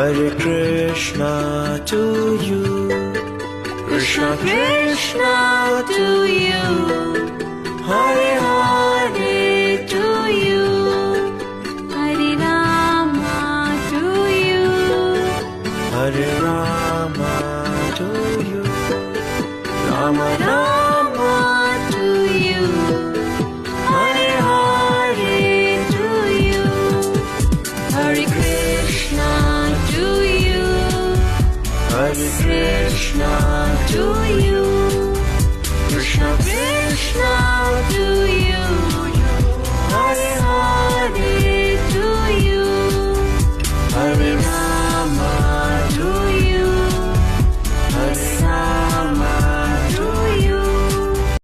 Hare Krishna to you. Krishna Krishna to you. Hare Hare to you. Hare Rama to you. Hare Rama to you. Rama Rama to you. Hare Hare to you. Hare Krishna to you. Hare Krishna to you. Krishna Krishna to